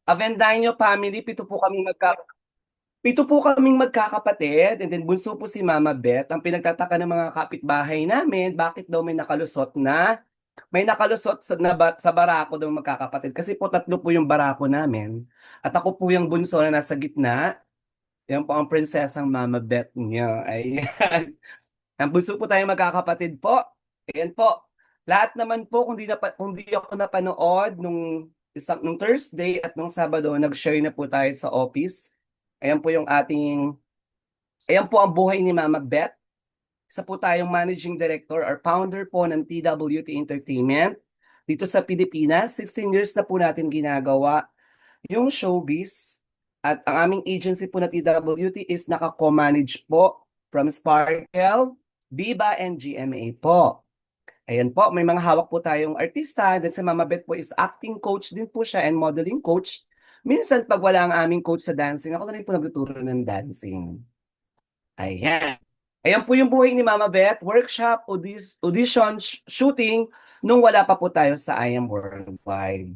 Avendaño family, pito po kaming magkakapatid, and then bunso po si Mama Beth. Ang pinagtataka ng mga kapitbahay namin, bakit daw may nakalusot sa barako daw magkakapatid. Kasi po tatlo po yung barako namin. At ako po yung bunso na nasa gitna. Yan po ang prinsesang Mama Beth niya. Ayan. Ang bunso po tayong magkakapatid po. Ayan po. Lahat naman po, kung di ako napanood nung Thursday at nung Sabado, nag-share na po tayo sa office. Ayan po ayan po ang buhay ni Mama Beth. Isa po tayong managing director or founder po ng TWT Entertainment. Dito sa Pilipinas, 16 years na po natin ginagawa yung showbiz. At ang aming agency po na TWT is naka-co-manage po from Sparkle, Viva, and GMA po. Ayan po, may mga hawak po tayong artista. Then si Mama Beth po is acting coach din po siya and modeling coach. Minsan pag wala ang aming coach sa dancing, ako na rin po nagtuturo ng dancing. Ayan. Ayan po yung buhay ni Mama Beth, workshop, audition, shooting, nung wala pa po tayo sa I Am Worldwide.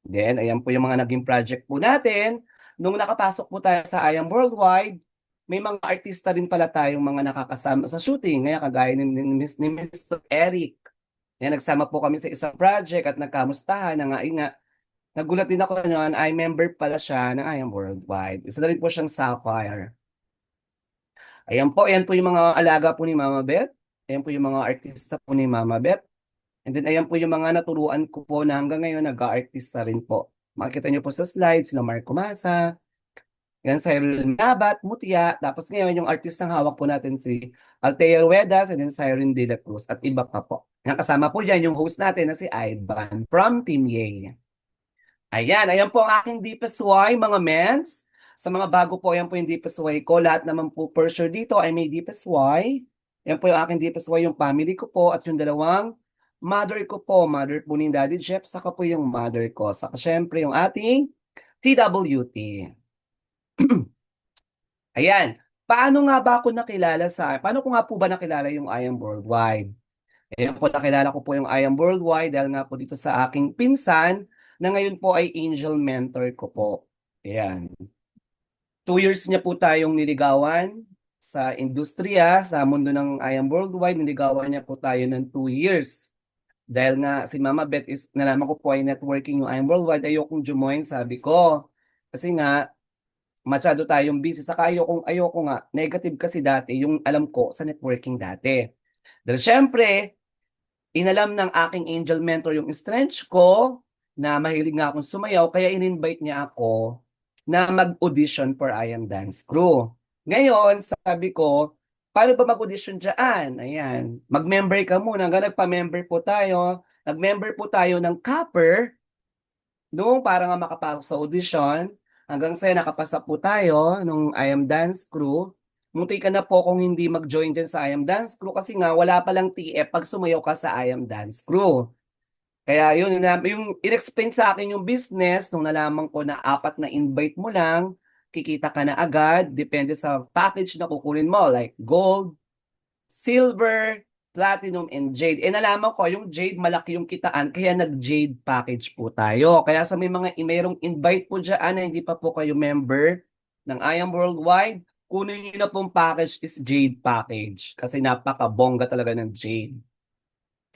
Then, ayan po yung mga naging project po natin. Nung nakapasok po tayo sa I Am Worldwide, may mga artista rin pala tayong mga nakakasama sa shooting. Ngayon, kagaya ni Mr. Eric. Yan, nagsama po kami sa isang project at nagkamustahan na nga. Nagulat din ako noon, I member pala siya ng I Am Worldwide. Isa na rin po siyang Sapphire. Ayan po yung mga alaga po ni Mama Beth. Ayan po yung mga artista po ni Mama Beth. And then ayan po yung mga naturuan ko po na hanggang ngayon nag-aartista rin po. Makikita niyo po sa slides, sila Marco Masa, yan Cyril Nabat, Mutia, tapos ngayon yung artistang hawak po natin si Althea Ruedas and then Cyrene De La Cruz at iba pa po. Yan, kasama po dyan yung host natin na si Ivan from Team Yay. Ayan po ang aking deepest why, mga mens. Sa mga bago po, ayan po yung deepest why ko. Lahat naman po for sure dito ay may deepest why. Ayan po yung aking deepest why, yung family ko po at yung dalawang mother ko po. Mother po ni Daddy Jeff, saka po yung mother ko. Saka syempre yung ating TWT. Ayan. Paano ko nga po ba nakilala yung I Am Worldwide? Ayan po, nakilala ko po yung I Am Worldwide dahil nga po dito sa aking pinsan na ngayon po ay angel mentor ko po. Ayan. 2 years niya po tayong niligawan sa industriya, sa mundo ng I Am Worldwide. Niligawan niya po tayo ng 2 years. Dahil nga si Mama Beth is, nalaman ko po ay networking yung I Am Worldwide, ayokong join, sabi ko. Kasi nga, masyado tayong busy. Saka ayoko nga, negative kasi dati yung alam ko sa networking dati. Dahil syempre, inalam ng aking angel mentor yung strength ko na mahilig nga akong sumayaw, kaya in-invite niya ako na mag-audition for I Am Dance Crew. Ngayon, sabi ko, paano ba mag-audition dyan? Ayan, mag-member ka muna. Hanggang nagpa-member po tayo. Nag-member po tayo ng Copper, noong para nga makapasok sa audition. Hanggang sa nakapasa po tayo nung I Am Dance Crew. Munti ka na po kung hindi mag-join din sa I Am Dance Crew kasi nga wala palang TF pag sumayaw ka sa I Am Dance Crew. Kaya yung in-explain sa akin yung business, nung nalaman ko na 4 na invite mo lang, kikita ka na agad, depende sa package na kukunin mo, like gold, silver, platinum, and jade. Eh nalaman ko, yung jade malaki yung kitaan, kaya nag-jade package po tayo. Kaya sa mayroong invite po dyan na hindi pa po kayo member ng I Am Worldwide, kunin nyo na pong package is jade package. Kasi napaka-bongga talaga ng jade.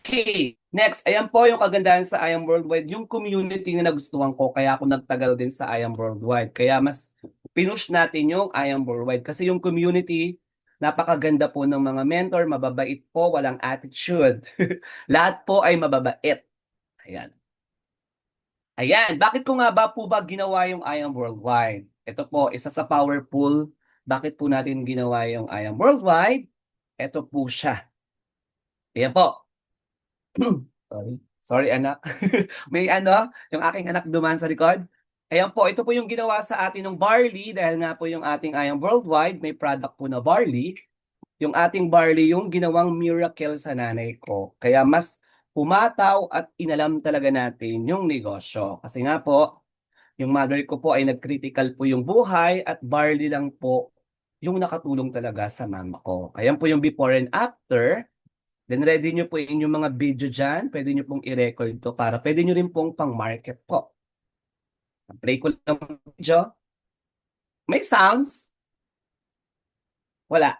Okay, next, ayan po yung kagandahan sa I Am Worldwide, yung community na nagustuhan ko, kaya ako nagtagal din sa I Am Worldwide. Kaya mas pinush natin yung I Am Worldwide. Kasi yung community, napakaganda po ng mga mentor, mababait po, walang attitude. Lahat po ay mababait. Ayan. Ayan, bakit ko nga ba ginawa yung I Am Worldwide? Ito po, isa sa powerful, bakit po natin ginawa yung I Am Worldwide? Ito po siya. Ayan po. Sorry. Sorry, anak. May yung aking anak duman sa likod. Ayan po, ito po yung ginawa sa atin ng barley dahil nga po yung ating I Am Worldwide, may product po na barley. Yung ating barley, yung ginawang miracle sa nanay ko. Kaya mas pumataw at inalam talaga natin yung negosyo. Kasi nga po, yung mother ko po ay nag-critical po yung buhay at barley lang po yung nakatulong talaga sa mama ko. Ayan po yung before and after. Then ready nyo po yung mga video dyan. Pwede nyo pong i-record to para pwede nyo rin pong pang-market po. Play ko lang yung video. May sounds? Wala.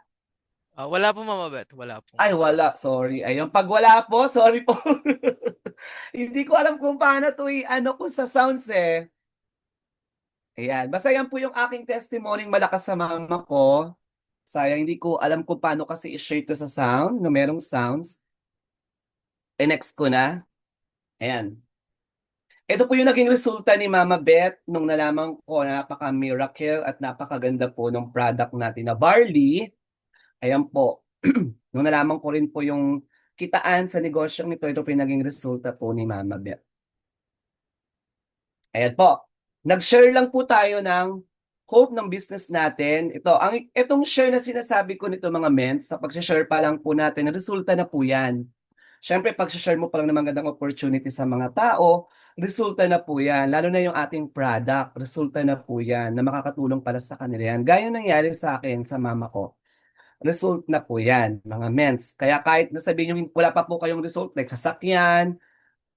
Wala po Mama Beth, wala pong Ay, wala. Sorry. Ayun. Pag wala po, sorry po. Hindi ko alam kung paano to ano ko sa sounds eh. Ayan. Basta yan po yung aking testimony malakas sa mama ko. Sayang, hindi ko alam kung paano kasi i-share to sa sound, no merong sounds. Next ko na. Ayan. Ito po yung naging resulta ni Mama Beth nung nalaman ko na napaka-miracle at napakaganda po ng product natin na barley. Ayan po. Nung nalaman ko rin po yung kitaan sa negosyong ito po yung naging resulta po ni Mama Beth. Ayan po. Nag-share lang po tayo ng hope ng business natin. Itong share na sinasabi ko nito mga men, sa pag-share pa lang po natin, resulta na po yan. Siyempre, pag-share mo pa lang ng magandang opportunity sa mga tao, resulta na po yan. Lalo na yung ating product, resulta na po yan na makakatulong pala sa kanila yan. Gaya yung nangyari sa akin, sa mama ko. Result na po yan, mga mens. Kaya kahit nasabihin nyo, wala pa po kayong result, like sasakyan,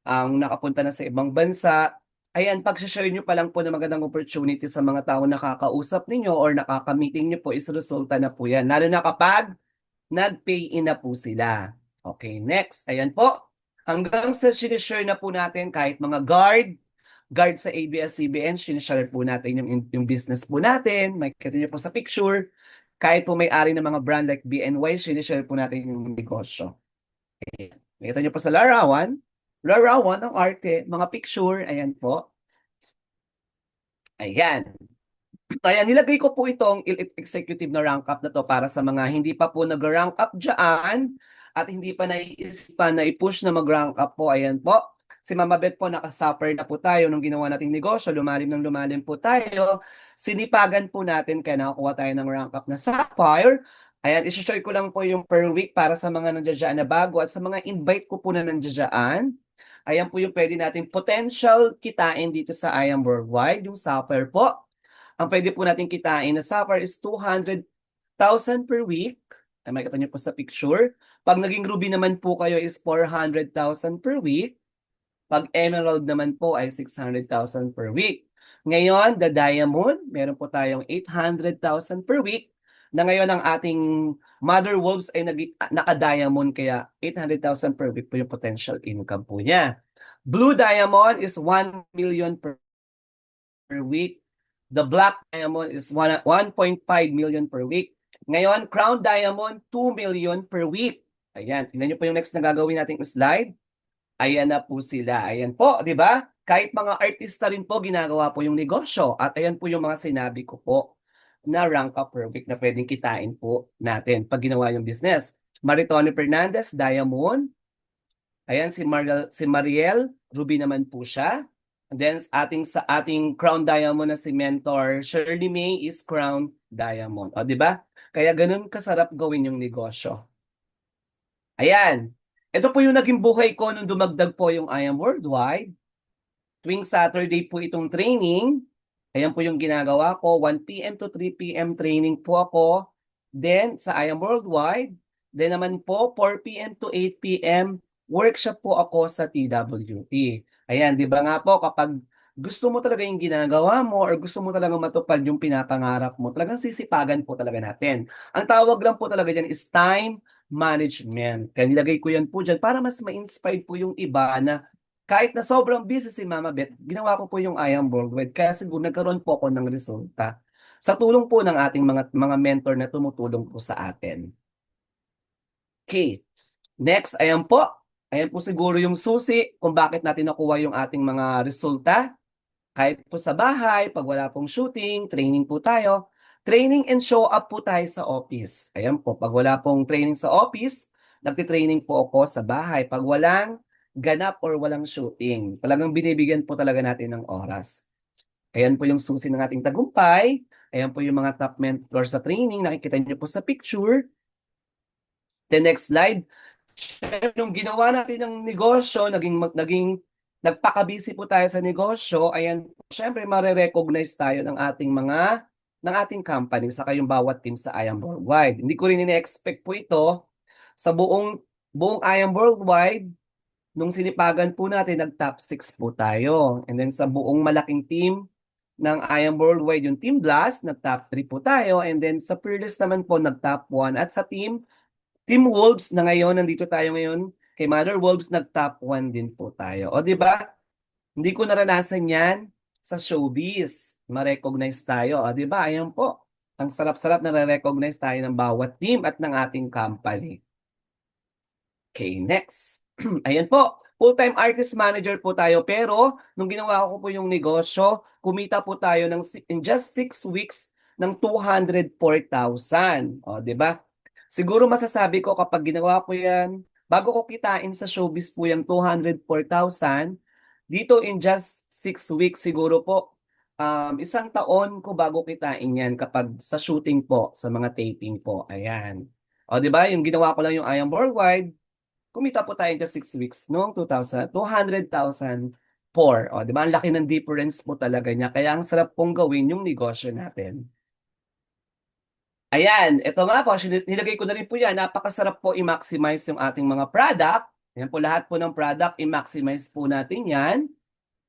ang nakapunta na sa ibang bansa, ayan, pag-share nyo pa lang po ng magandang opportunity sa mga tao nakakausap ninyo or nakaka-meeting nyo po is resulta na po yan. Lalo na kapag nag-pay in na po sila. Okay, next. Ayan po. Hanggang sa sinishare na po natin kahit mga guard sa ABS-CBN, sinishare po natin yung business po natin. Makikita nyo po sa picture. Kahit po may-ari ng mga brand like BNY, sinishare po natin yung negosyo. Ayan. Makikita nyo po sa larawan. Larawan ng arte, mga picture. Ayan po. Ayan. Ayan, nilagay ko po itong executive na rank up na to para sa mga hindi pa po nag-rank up dyan at hindi pa naiisipan na i-push na mag-rank up po. Ayan po. Si Mama Beth po, nakasuffer na po tayo nung ginawa nating negosyo. Lumalim ng lumalim po tayo. Sinipagan po natin kaya nakakuha tayo ng rank up na Sapphire. Ayan, isi-share ko lang po yung per week para sa mga nandiyadyaan na bago at sa mga invite ko po na nandiyadyaan. Ayan po yung pwede natin potential kitain dito sa I Am Worldwide, yung Sapphire po. Ang pwede po natin kitain na Sapphire is 200,000 per week. Ay, makikita niyo po sa picture. Pag naging Ruby naman po kayo is 400,000 per week. Pag Emerald naman po ay 600,000 per week. Ngayon, the Diamond, meron po tayong 800,000 per week. Na ngayon ang ating Mother Wolves ay naka-diamond kaya 800,000 per week po yung potential income po niya. Blue Diamond is 1 million per week. The Black Diamond is 1.5 million per week. Ngayon, Crown Diamond, 2 million per week. Ayan, tingnan niyo po yung next na gagawin nating slide. Ayan na po sila. Ayan po, di ba? Kahit mga artista rin po, ginagawa po yung negosyo. At ayan po yung mga sinabi ko po na rank up per week na pwedeng kitain po natin pag ginawa yung business. Maritone Fernandez, Diamond. Ayan, si Mariel, Ruby naman po siya. And then sa ating Crown Diamond na si Mentor Shirley May is Crown Diamond. O, di ba? Kaya ganun kasarap gawin yung negosyo. Ayan. Ito po yung naging buhay ko nung dumagdag po yung I Am Worldwide. Tuwing Saturday po itong training. Ayan po yung ginagawa ko. 1 p.m. to 3 p.m. training po ako. Then, sa I Am Worldwide. Then naman po, 4 p.m. to 8 p.m. workshop po ako sa TWT. Ayan, di ba nga po, kapag gusto mo talaga yung ginagawa mo or gusto mo talaga matupad yung pinapangarap mo, talagang sisipagan po talaga natin. Ang tawag lang po talaga dyan is time management. Kaya nilagay ko yan po dyan para mas ma-inspire po yung iba na kahit na sobrang busy si Mama Beth, ginawa ko po yung I Am Worldwide kaya siguro nagkaroon po ako ng resulta sa tulong po ng ating mga mentor na tumutulong po sa atin. Okay, next, ayan po. Ayan po siguro yung susi kung bakit natin nakuha yung ating mga resulta. Kahit po sa bahay, pag wala pong shooting, training po tayo. Training and show up po tayo sa office. Ayan po, pag wala pong training sa office, nagtitraining po ako sa bahay. Pag walang ganap or walang shooting, talagang binibigyan po talaga natin ng oras. Ayan po yung susi ng ating tagumpay. Ayan po yung mga top mentor sa training. Nakikita niyo po sa picture. The next slide. Syempre, nung ginawa natin ng negosyo, nagpaka-busy po tayo sa negosyo, ayan, syempre, mare-recognize tayo ng ating company, saka yung bawat team sa I Am Worldwide. Hindi ko rin ini-expect po ito sa buong I Am Worldwide, nung sinipagan po natin, nag-top 6 po tayo. And then sa buong malaking team, ng I Am Worldwide yung Team Blast, nag-top 3 po tayo. And then sa Fearless naman po, nag-top 1. At sa Team Wolves na ngayon, nandito tayo ngayon, kay Mother Wolves, nag-top 1 din po tayo. O di ba? Hindi ko naranasan yan sa showbiz. Ma-recognize tayo. O di ba? Ayan po. Ang sarap-sarap na recognize tayo ng bawat team at ng ating company. Okay, next. Ayan po. Full-time artist manager po tayo. Pero, nung ginawa ko po yung negosyo, kumita po tayo in just 6 weeks ng 204,000. O, di ba? Siguro masasabi ko kapag ginawa ko yan, bago ko kitain sa showbiz po yung 204,000, dito in just 6 weeks siguro po, 1 taon ko bago kitain yan kapag sa shooting po, sa mga taping po. Ayan. O, di ba? Yung ginawa ko lang yung I Am Worldwide, kumita po tayo in just 6 weeks noong 200,004. O, di ba? Ang laki ng difference po talaga niya. Kaya ang sarap pong gawin yung negosyo natin. Ayan, ito nga po, nilagay ko na rin po yan. Napakasarap po i-maximize yung ating mga product. Ayan po, lahat po ng product, i-maximize po natin yan.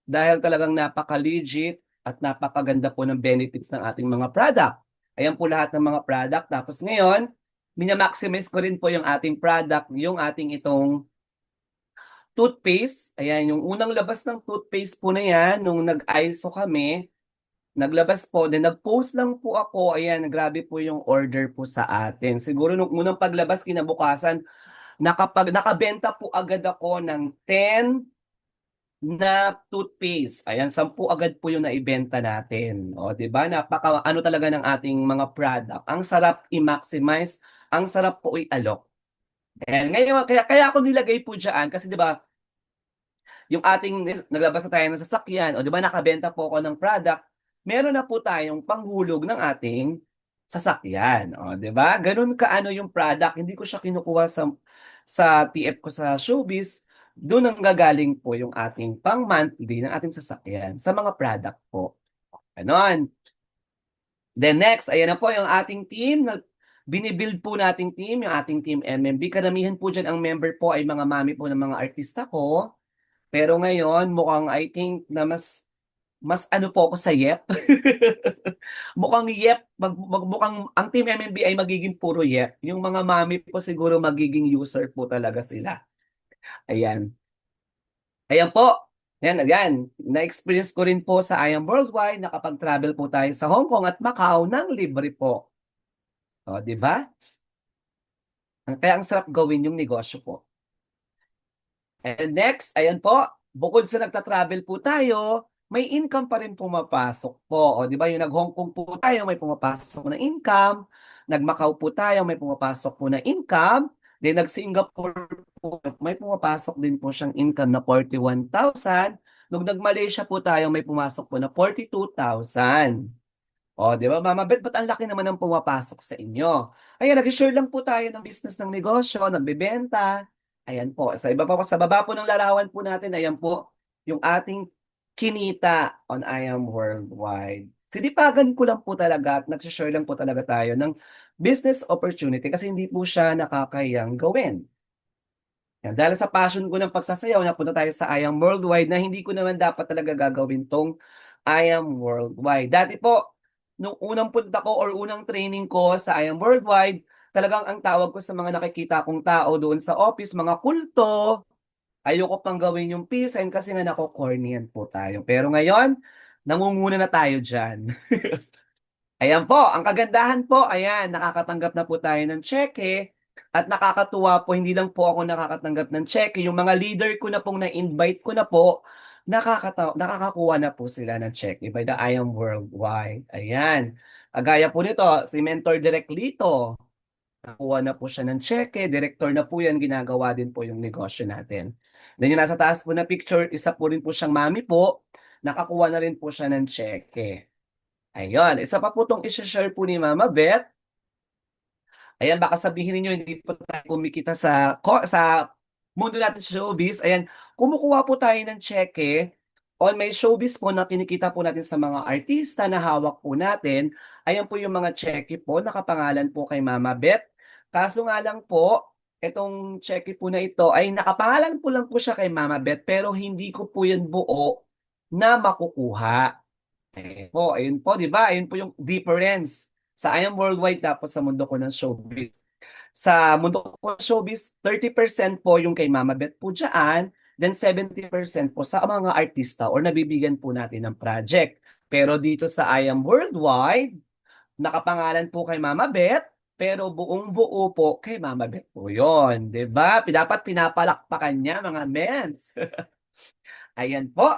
Dahil talagang napaka-legit at napakaganda po ng benefits ng ating mga product. Ayan po lahat ng mga product. Tapos ngayon, minamaximize ko rin po yung ating product, yung ating itong toothpaste. Ayan, yung unang labas ng toothpaste po na yan, nung nag-ISO kami, naglabas po, then nag-post lang po ako, ayan, grabe po yung order po sa atin. Siguro nung unang paglabas, kinabukasan, nakabenta po agad ako ng 10 na toothpaste. Ayan, 10 agad po yung naibenta natin. O, di ba? Napaka ano talaga ng ating mga product. Ang sarap i-maximize, ang sarap po i-alok. And ngayon, kaya ako nilagay po dyan kasi di ba, yung ating naglabas na tayo ng sasakyan, o di ba nakabenta po ako ng product, meron na po tayong panghulog ng ating sasakyan. O, di ba? Ganun kaano yung product, hindi ko siya kinukuha sa TF ko sa showbiz, doon ang gagaling po yung ating pang-monthly ng ating sasakyan sa mga product po. Ganon. Then next, ayan na po yung ating team na binibuild po nating team, yung ating team MMB. Karamihan po dyan ang member po ay mga mami po ng mga artista ko. Pero ngayon, mukhang I think na mas ano po ako sa YEP. Mukhang YEP, mukhang ang Team MMB ay magiging puro YEP. Yung mga mami po siguro magiging user po talaga sila. Ayan. Ayan po. Ayan, ayan. Na-experience ko rin po sa I Am Worldwide, nakapag-travel po tayo sa Hong Kong at Macau ng libre po. O, di ba? Kaya ang sarap gawin yung negosyo po. And next, ayan po, bukod sa nagta-travel po tayo, may income pa rin pumapasok po. O, di ba yung nag-Hong Kong po tayo, may pumapasok na income. Nag-Macau po tayo, may pumapasok po na income. Then nag-Singapore po, may pumapasok din po siyang income na 41,000. Nung nag-Malaysia po tayo, may pumasok po na 42,000. O, di ba, Mama Bet, ba't ang laki naman ng pumapasok sa inyo? Ayan, nag-share lang po tayo ng business ng negosyo, nagbebenta. Ayan po, sa iba pa po, sa baba po ng larawan po natin, ayan po, yung ating kinita on I Am Worldwide. Sinipagan ko lang po talaga at nag-share lang po talaga tayo ng business opportunity kasi hindi po siya nakakayang gawin. Yan, dahil sa passion ko ng pagsasayaw, napunta tayo sa I Am Worldwide na hindi ko naman dapat talaga gagawin tong I Am Worldwide. Dati po, nung unang punta ko or unang training ko sa I Am Worldwide, talagang ang tawag ko sa mga nakikita kong tao doon sa office, mga kulto, ayoko pang gawin yung peace sign kasi nga nako-corny yan po tayo. Pero ngayon, nangunguna na tayo dyan. Ayan po, ang kagandahan po, ayan, nakakatanggap na po tayo ng cheque at nakakatuwa po, hindi lang po ako nakakatanggap ng cheque, yung mga leader ko na pong na-invite ko na po, nakakakuha na po sila ng cheque by the I Am Worldwide. Ayan, kagaya po nito, si Mentor Direct Lito, nakuha na po siya ng cheque, director na po yan, ginagawa din po yung negosyo natin. Then yung nasa taas po na picture, isa po rin po siyang mami po, nakakuha na rin po siya ng cheque. Ayun, isa pa po itong isi-share po ni Mama Beth. Ayan, baka sabihin niyo hindi po tayo kumikita sa mundo natin sa showbiz. Ayan, kumukuha po tayo ng cheque on may showbiz po na kinikita po natin sa mga artista na hawak po natin. Ayan po yung mga cheque po, nakapangalan po kay Mama Beth. Kaso nga lang po, itong cheque po na ito ay nakapangalan po lang po siya kay Mama Beth pero hindi ko po yan buo na makukuha. Ayun po, di ba? Ayun po yung difference sa I Am Worldwide tapos sa mundo ko ng showbiz. Sa mundo ko ng showbiz, 30% po yung kay Mama Beth po dyan, then 70% po sa mga artista or nabibigyan po natin ng project. Pero dito sa I Am Worldwide, nakapangalan po kay Mama Beth, pero buong buo po kay Mama Beth po yun. Di ba? Dapat pinapalakpakan niya mga mens. Ayan po.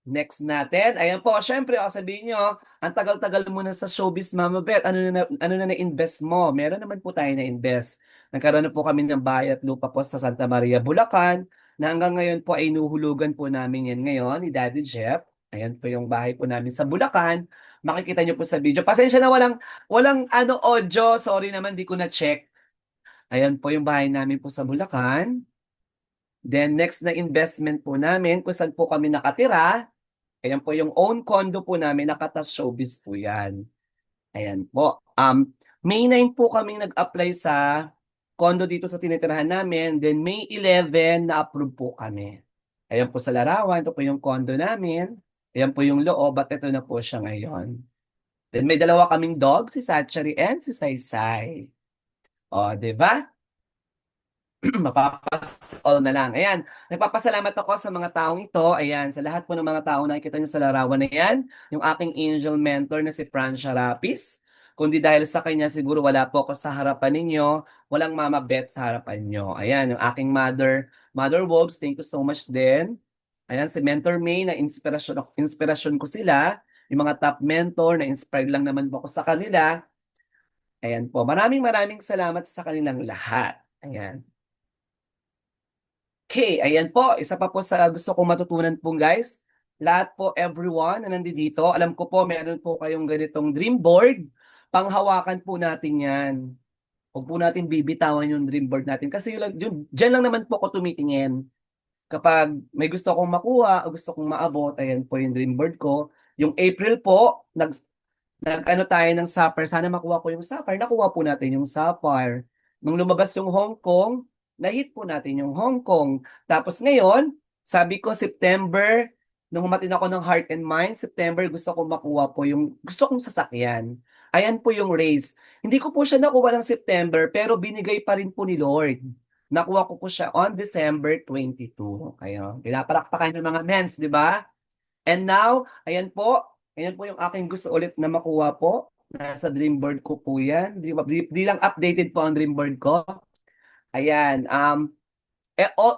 Next natin. Ayan po, syempre, sabihin nyo, ang tagal-tagal mo na sa showbiz, Mama Beth, ano na na-invest mo? Meron naman po tayo na-invest. Nagkaroon na po kami ng bahay at lupa po sa Santa Maria, Bulacan, na hanggang ngayon po ay nuhulugan po namin yan ngayon ni Daddy Jeff. Ayan po yung bahay po namin sa Bulacan. Makikita nyo po sa video. Pasensya na walang audio. Sorry naman, di ko na-check. Ayan po yung bahay namin po sa Bulacan. Then next na investment po namin, kung saan po kami nakatira. Ayan po yung own condo po namin, Nakatas Showbiz po yan. Ayan po. May 9 po kaming nag-apply sa condo dito sa tinitirahan namin. Then May 11 na-approve po kami. Ayan po sa Larawan, ito po yung condo namin. Ayan po yung loob at ito na po siya ngayon. Then may dalawa kaming dog, si Satchary and si Saysay. O, di ba? Mapapas all na lang. Ayan, nagpapasalamat ako sa mga taong ito. Ayan, sa lahat po ng mga taong nakikita niyo sa larawan na yan, yung aking angel mentor na si Francia Rapis. Kundi dahil sa kanya, siguro wala po ako sa harapan ninyo, walang Mama Beth sa harapan nyo. Ayan, yung aking Mother Wolves, thank you so much din. Ayan, si Mentor May, na inspirasyon ko sila. Yung mga top mentor, na inspired lang naman po ako sa kanila. Ayan po, maraming maraming salamat sa kanilang lahat. Ayan. Okay, ayan po. Isa pa po sa gusto kong matutunan po guys. Lahat po, everyone na nandito, alam ko po meron po kayong ganitong dream board. Panghawakan po natin yan. Huwag po natin bibitawan yung dream board natin. Kasi dyan lang naman po ako tumitingin. Kapag may gusto akong makuha o gusto kong maabot, ayan po yung dream board ko. Yung April po, nag-ano tayo ng Sapphire. Sana makuha ko yung Sapphire. Nakuha po natin yung Sapphire. Nung lumabas yung Hong Kong, na-hit po natin yung Hong Kong. Tapos ngayon, sabi ko September, nung humatin ako ng Heart and Mind, September gusto ko makuha po yung gusto kong sasakyan. Ayan po yung race. Hindi ko po siya nakuha ng September, pero binigay pa rin po ni Lord. Nakuha ko po siya on December 22. Kaya, pinapalakpakan ng mga mens, di ba? And now, ayan po yung aking gusto ulit na makuha po. Nasa dream board ko po yan. Di lang updated po ang dream board ko. Ayan,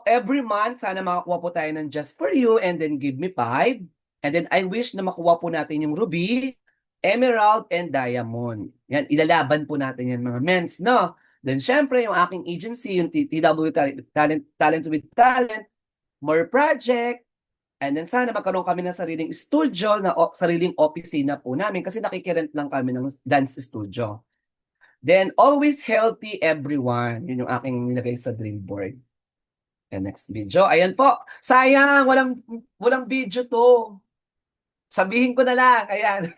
every month, sana makakuha po tayo ng Just For You and then Give Me 5. And then I wish na makuha po natin yung Ruby, Emerald, and Diamond. Yan, ilalaban po natin yan mga mens, no? Then syempre, yung aking agency, yung TW Talent with Talent, More Project, and then sana magkaroon kami ng sariling studio, sariling opisina po namin kasi nakikirent lang kami ng dance studio. Then, always healthy everyone. Yun yung aking nilagay sa dream board. And next video. Ayan po. Sayang, walang video to. Sabihin ko na lang. Ayan.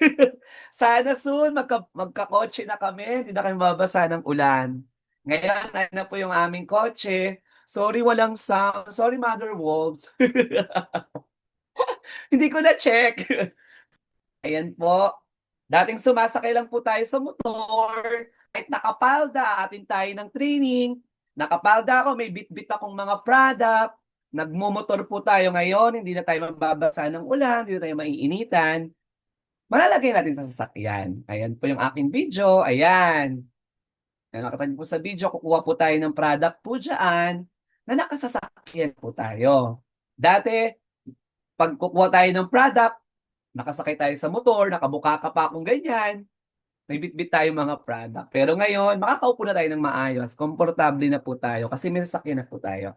Sana soon magkakotse na kami. Hindi na kami mabasa ng ulan. Ngayon, ayan na po yung aming kotse. Sorry, walang sound. Sorry, Mother Wolves. Hindi ko na-check. Ayan po. Dating sumasakay lang po tayo sa motor. Kahit nakapalda, atin tayo ng training. Nakapalda ako, may bit-bit akong mga product. Nagmumotor po tayo ngayon, hindi na tayo mababasa ng ulan, hindi na tayo maiinitan. Malalagay natin sa sasakyan. Ayan po yung aking video. Ayan. Nakita niyo po sa video, kukuha po tayo ng product po dyan na nakasasakyan po tayo. Dati, pag kukuha tayo ng product, nakasakay tayo sa motor, nakabuka ka pa akong ganyan, may bit-bit tayo mga product. Pero ngayon, makakaupo na tayo ng maayos, komportable na po tayo kasi may sasakyan na po tayo.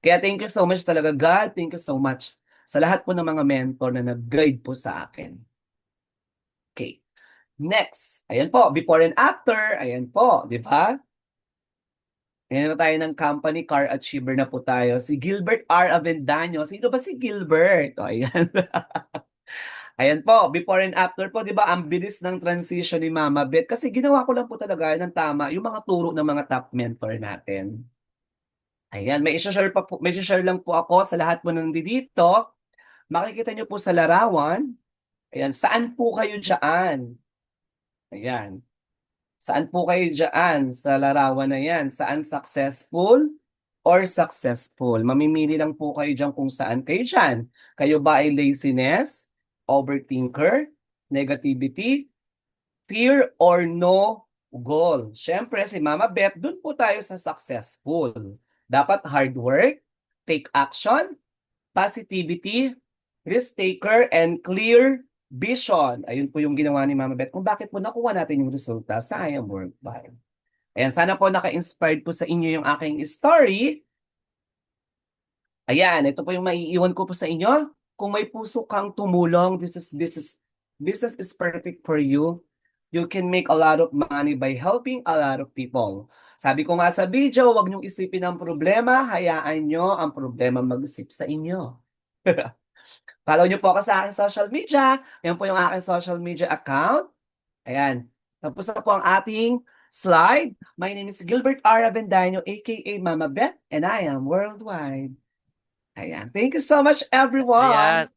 Kaya thank you so much talaga God, thank you so much sa lahat po ng mga mentor na nag-guide po sa akin. Okay. Next, ayan po, before and after, ayan po, di ba? Ayan na tayo ng company, car achiever na po tayo. Si Gilbert R. Avendaño. Sino ba si Gilbert? O, ayan. Ayan po, before and after po, di ba, ang bilis ng transition ni Mama Beth kasi ginawa ko lang po talaga ng tama yung mga turo ng mga top mentor natin. Ayan, may i-share lang po ako sa lahat po nandito. Makikita nyo po sa larawan, ayan, saan po kayo dyan? Ayan. Saan po kayo dyan sa larawan na yan? Saan successful or successful? Mamimili lang po kayo dyan kung saan kayo dyan. Kayo ba ay laziness, overthinker, negativity, fear, or no goal? Siyempre, si Mama Beth, dun po tayo sa successful. Dapat hard work, take action, positivity, risk taker, and clear vision. Ayun po yung ginawa ni Mama Beth kung bakit po nakuha natin yung resulta sa I Am Worldwide. Ayan, sana po naka-inspired po sa inyo yung aking story. Ayan, ito po yung maiiwan ko po sa inyo. Kung may puso kang tumulong, this is perfect for you. You can make a lot of money by helping a lot of people. Sabi ko nga sa video, huwag niyong isipin ang problema, hayaan niyo ang problema mag-isip sa inyo. Follow niyo po ako sa aking social media. Yan po yung aking social media account. Ayan. Tapos na po ang ating slide. My name is Gilbert R. Avendaño, aka Mama Beth, and I am worldwide. Ayan. Thank you so much, Ayan. everyone.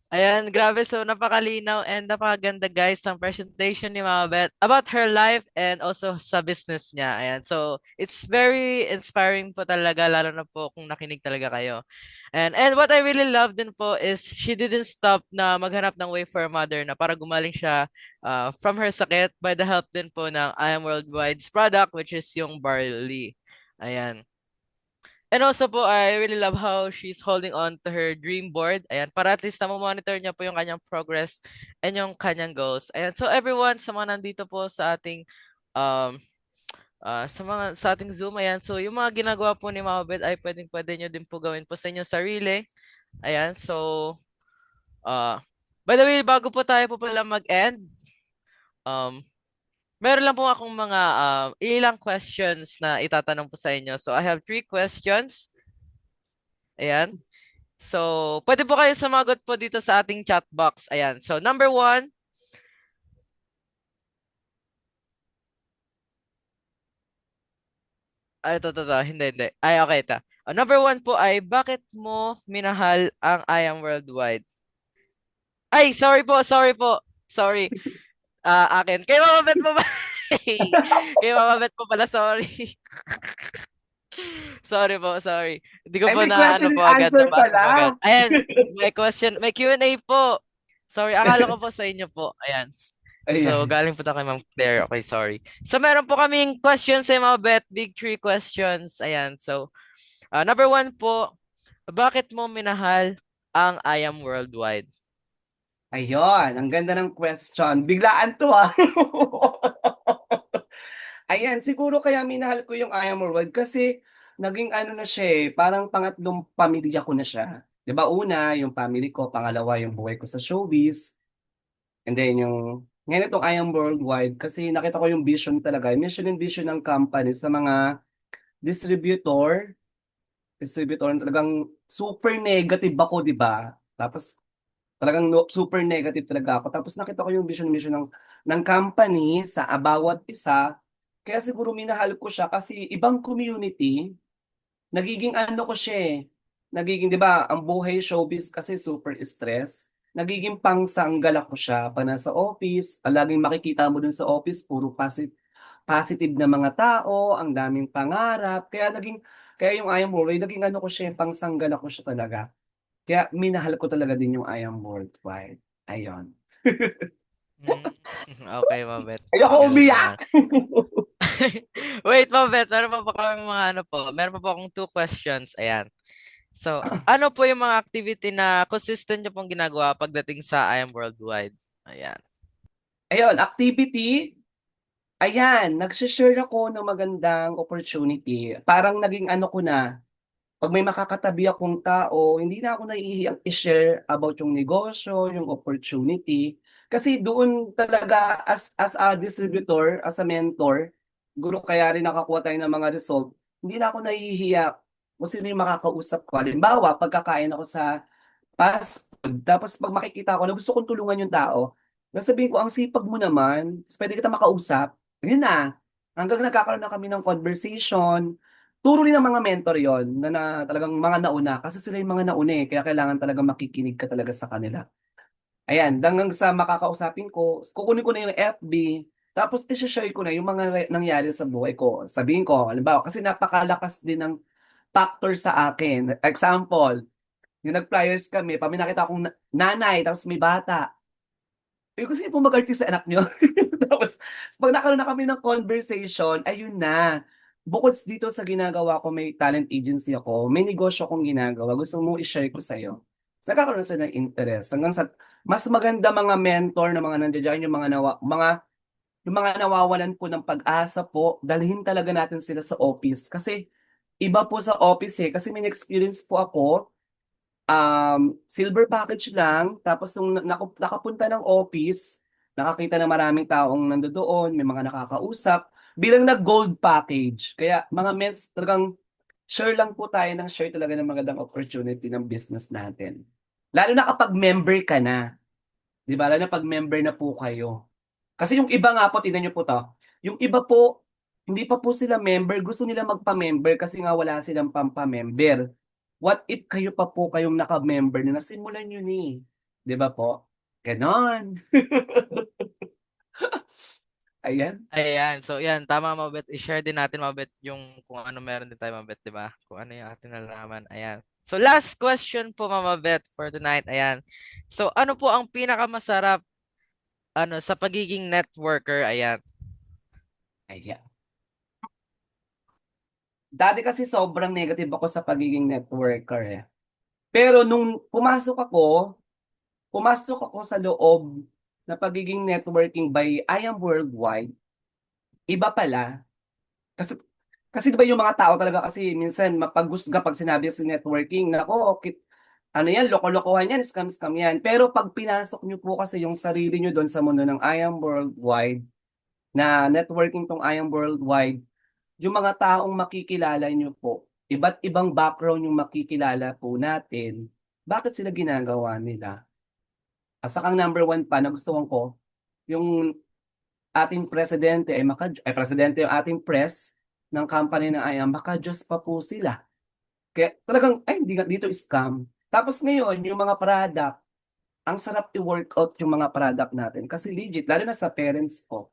Ayan, grabe. So, napakalinaw and napakaganda guys ng presentation ni Mama Beth about her life and also sa business niya. Ayan. So, it's very inspiring po talaga, lalo na po kung nakinig talaga kayo. And what I really love din po is she didn't stop na maghanap ng way for her mother na para gumaling siya from her sakit by the help din po ng I Am Worldwide's product, which is yung barley. Ayan. And also po, I really love how she's holding on to her dream board. Ayan, para at least na-monitor niya po yung kanyang progress and yung kanyang goals. Ayan, so everyone, sa mga nandito po sa ating um sa ating Zoom, ayan. So yung mga ginagawa po ni Mama Beth ay pwedeng-pwede nyo din po gawin po sa inyong sarili. Ayan, so by the way, bago po tayo po pala mag-end, um meron lang po akong mga ilang questions na itatanong po sa inyo. So I have 3 questions. Ayan. So, pwede po kayo sumagot po dito sa ating chat box. Ayan. So, number 1. Ay, ito. Hindi. Ay, okay, ito. Number 1 po ay, bakit mo minahal ang I Am Worldwide? Ay, sorry po. Sorry. Akin. Kay Mama Beth po ba? Kay Mama Beth po pala, sorry. Sorry. Hindi ko Ay, po may na ano question po and agad, answer nabasa po agad. pala. Ayan, may question, may Q&A po. Sorry, akala ko po sa inyo po. Ayan. So, Ayan. galing po tayo kay Ma'am Claire. Okay, sorry. So, meron po kaming questions sa mga bet. Big 3 questions. Ayan. So, number 1 po, bakit mo minahal ang I Am Worldwide? Ayun, ang ganda ng question. Biglaan to ah. Ayan, siguro kaya minahal ko yung I Am Worldwide kasi naging ano na siya parang pangatlong pamilya ko na siya. 'Di ba una, yung family ko, pangalawa yung buhay ko sa showbiz, and then yung ngayon itong I Am Worldwide kasi nakita ko yung vision talaga, mission and vision ng company sa mga distributor, talagang super negative ako, 'di ba? Tapos talagang super negative talaga ako. Tapos nakita ko yung vision mission ng company sa bawat isa. Kaya siguro minahal ko siya kasi ibang community, nagiging ano ko siya nagiging 'di ba, ang buhay showbiz kasi super stress. Nagiging pangsanggala ko siya 'pag nasa office, laging makikita mo dun sa office puro positive na mga tao, ang daming pangarap. Kaya yung I Am Worldwide naging ano ko siya, pangsanggala ko siya talaga. Kaya minahal ko talaga din yung I Am Worldwide, ayun. Mm, okay, Ma'am Beth. Ayoko Ang galing umiyak! naman. Wait, Ma'am Beth, meron pa po kami mga ano po. Meron pa po akong 2 questions. Ayan. So, ano po yung mga activity na consistent nyo pong ginagawa pagdating sa I Am Worldwide? Ayan. Ayun, activity, ayan, nagse-share ako ng magandang opportunity. Parang naging ano ko na, 'pag may makakatabi akong tao, hindi na ako nahihiyang i-share about yung negosyo, yung opportunity. Kasi doon talaga as a distributor, as a mentor, siguro kaya rin nakakuha tayo ng mga result, hindi na ako nahihiya kung sino yung makakausap ko. Halimbawa, pagkakain ako sa fast food, tapos 'pag makikita ko na gusto kong tulungan yung tao, sasabihin ko, "Ang sipag mo naman, puwede kita makausap." Yun na, hanggang nagkakaroon na kami ng conversation, turo rin ng mga mentor yon na talagang mga nauna kasi sila yung mga nauna kaya kailangan talaga makikinig ka talaga sa kanila. Ayan, hanggang sa makakausapin ko, kukunin ko na yung FB, tapos i-share ko na yung mga nangyari sa buhay ko. Sabihin ko, halimbawa, kasi napakalakas din ng factor sa akin. Example, yung nag-flyers kami, pag may nakita akong nanay, tapos may bata, gusto niyo po mag-artist sa anak niyo? Tapos, pag nakaroon na kami ng conversation, ayun na. Bukod dito sa ginagawa ko, may talent agency ako, may negosyo akong ginagawa, gusto mo i-share ko sa'yo. So, nagkakaroon sila ng interest. Hanggang sa, mas maganda mga mentor na mga nandiyan dyan, yung mga nawawalan po ng pag-asa po, dalhin talaga natin sila sa office. Kasi, iba po sa office kasi may experience po ako, silver package lang, tapos nung nakapunta ng office, nakakita ng maraming taong nandoon, may mga nakakausap, bilang nag-gold package. Kaya mga mens, talagang share lang po tayo ng share talaga ng magandang opportunity ng business natin. Lalo na kapag member ka na, di ba? Lalo na pag member na po kayo. Kasi yung iba nga po, tingnan nyo po to, yung iba po, hindi pa po sila member, gusto nila magpa-member kasi nga wala silang pampa-member. What if kayo pa po kayong naka-member na nasimulan nyo ni? Di ba po? Ganon. Ayan. Ayan. So, yan. Tama, Mabet. I-share din natin, Mabet, yung kung ano meron din tayo, Mabet, di ba? Kung ano yung ating nalalaman. Ayan. So, last question po, Mama Bet, for tonight. Ayan. So, ano po ang pinakamasarap sa pagiging networker? Ayan. Ayan. Dati kasi sobrang negative ako sa pagiging networker Pero nung pumasok ako sa loob na pagiging networking by I Am Worldwide, iba pala. Kasi kasi 'di ba yung mga tao talaga kasi minsan mapaghusga pag sinabi sa networking, nako, ano yan, loko-lokohan yan, scam-scam yan. Pero pag pinasok nyo po kasi yung sarili nyo doon sa mundo ng I Am Worldwide, na networking tong I Am Worldwide, yung mga taong makikilala nyo po, iba't ibang background yung makikilala po natin, bakit sila ginagawa nila? At saka ang number one pa na gustuhan ko, yung ating presidente presidente yung ating press ng company na I Am, baka Diyos pa po sila. Kaya talagang, ay, hindi nga dito scam. Tapos ngayon, yung mga product, ang sarap i-workout yung mga product natin. Kasi legit, lalo na sa parents ko.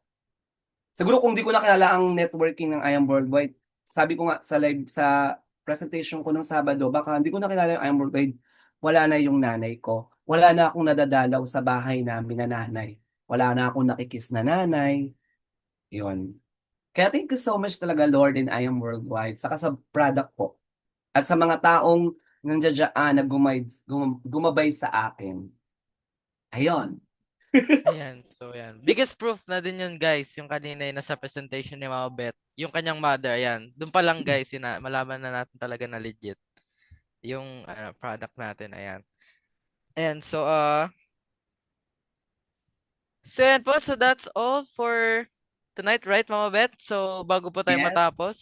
Siguro kung di ko nakilala ang networking ng I Am Worldwide, sabi ko nga sa live, sa presentation ko nung Sabado, baka hindi ko nakilala yung I Am Worldwide, wala na yung nanay ko. Wala na akong nadadalaw sa bahay namin na nanay. Wala na akong nakikis na nanay. Yun. Kaya thank you so much talaga, Lord, and I Am Worldwide. Saka sa product po. At sa mga taong nandiyan na gumabay sa akin. Ayun. Ayan. So, ayan. Biggest proof na din yun, guys. Yung kanina yung nasa presentation ni Mama Bet. Yung kanyang mother, ayan. Doon pa lang, guys, malaman na natin talaga na legit yung product natin. Ayan. And so yan po. So that's all for tonight, right, Mama Bet? So bago po tayo Yes. matapos,